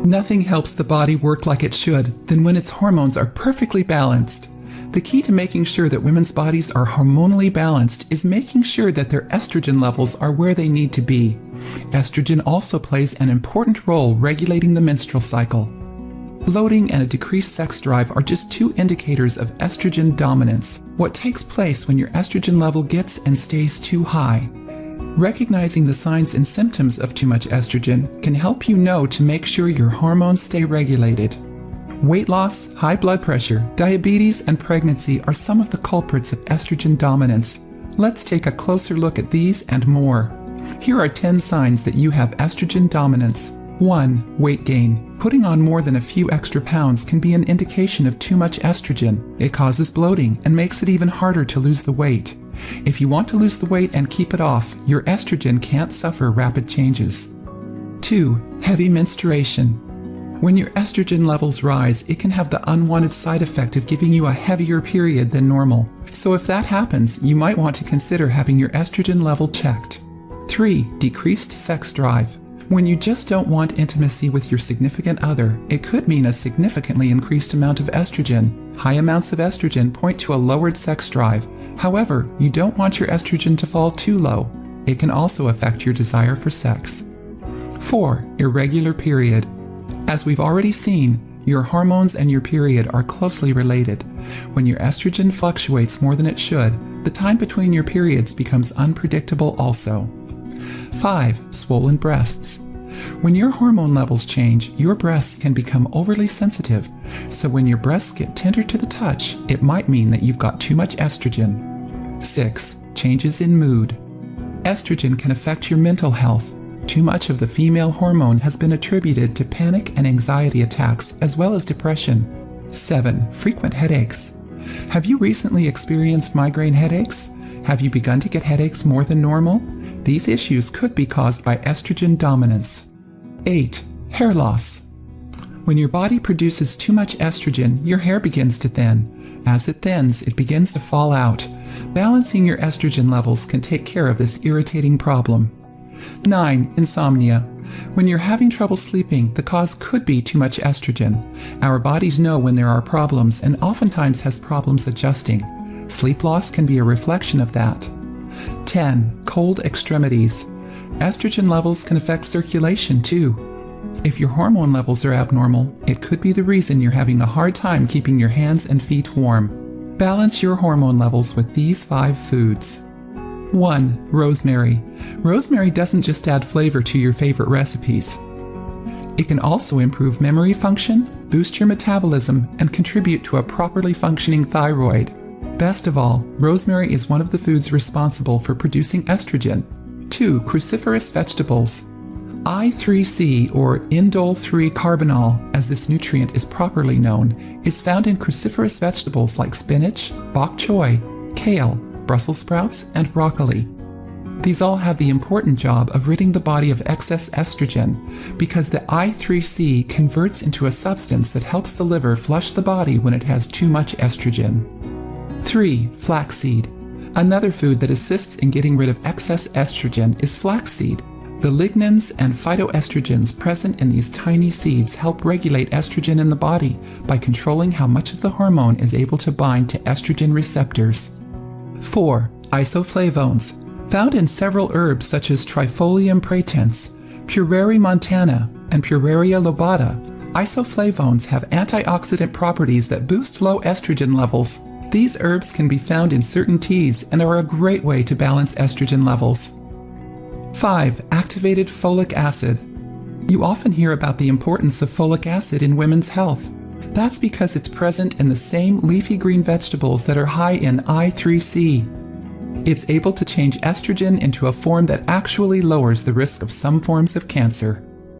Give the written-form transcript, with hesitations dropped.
Nothing helps the body work like it should than when its hormones are perfectly balanced. The key to making sure that women's bodies are hormonally balanced is making sure that their estrogen levels are where they need to be. Estrogen also plays an important role regulating the menstrual cycle. Bloating and a decreased sex drive are just two indicators of estrogen dominance, what takes place when your estrogen level gets and stays too high. Recognizing the signs and symptoms of too much estrogen can help you know to make sure your hormones stay regulated. Weight loss, high blood pressure, diabetes, and pregnancy are some of the culprits of estrogen dominance. Let's take a closer look at these and more. Here are 10 signs that you have estrogen dominance. 1. Weight gain. Putting on more than a few extra pounds can be an indication of too much estrogen. It causes bloating and makes it even harder to lose the weight. If you want to lose the weight and keep it off, your estrogen can't suffer rapid changes. 2. Heavy menstruation. When your estrogen levels rise, it can have the unwanted side effect of giving you a heavier period than normal. So if that happens, you might want to consider having your estrogen level checked. 3. Decreased sex drive. When you just don't want intimacy with your significant other, it could mean a significantly increased amount of estrogen. High amounts of estrogen point to a lowered sex drive. However, you don't want your estrogen to fall too low. It can also affect your desire for sex. 4. Irregular period. As we've already seen, your hormones and your period are closely related. When your estrogen fluctuates more than it should, the time between your periods becomes unpredictable also. 5. Swollen breasts. When your hormone levels change, your breasts can become overly sensitive. So when your breasts get tender to the touch, it might mean that you've got too much estrogen. 6. Changes in mood. Estrogen can affect your mental health. Too much of the female hormone has been attributed to panic and anxiety attacks as well as depression. 7. Frequent headaches. Have you recently experienced migraine headaches? Have you begun to get headaches more than normal? These issues could be caused by estrogen dominance. 8. Hair loss. When your body produces too much estrogen, your hair begins to thin. As it thins, it begins to fall out. Balancing your estrogen levels can take care of this irritating problem. 9. Insomnia. When you're having trouble sleeping, the cause could be too much estrogen. Our bodies know when there are problems and oftentimes has problems adjusting. Sleep loss can be a reflection of that. 10. Cold extremities. Estrogen levels can affect circulation too. If your hormone levels are abnormal, it could be the reason you're having a hard time keeping your hands and feet warm. Balance your hormone levels with these 5 foods. 1. Rosemary. Rosemary doesn't just add flavor to your favorite recipes. It can also improve memory function, boost your metabolism, and contribute to a properly functioning thyroid. Best of all, rosemary is one of the foods responsible for producing estrogen. 2. Cruciferous vegetables. I3C, or indole-3 carbinol, as this nutrient is properly known, is found in cruciferous vegetables like spinach, bok choy, kale, Brussels sprouts, and broccoli. These all have the important job of ridding the body of excess estrogen because the I3C converts into a substance that helps the liver flush the body when it has too much estrogen. 3. Flaxseed. Another food that assists in getting rid of excess estrogen is flaxseed. The lignans and phytoestrogens present in these tiny seeds help regulate estrogen in the body by controlling how much of the hormone is able to bind to estrogen receptors. 4. Isoflavones. Found in several herbs such as Trifolium pratense, Pureria montana, and Pureria lobata, isoflavones have antioxidant properties that boost low estrogen levels. These herbs can be found in certain teas and are a great way to balance estrogen levels. 5. Activated folic acid. You often hear about the importance of folic acid in women's health. That's because it's present in the same leafy green vegetables that are high in I3C. It's able to change estrogen into a form that actually lowers the risk of some forms of cancer.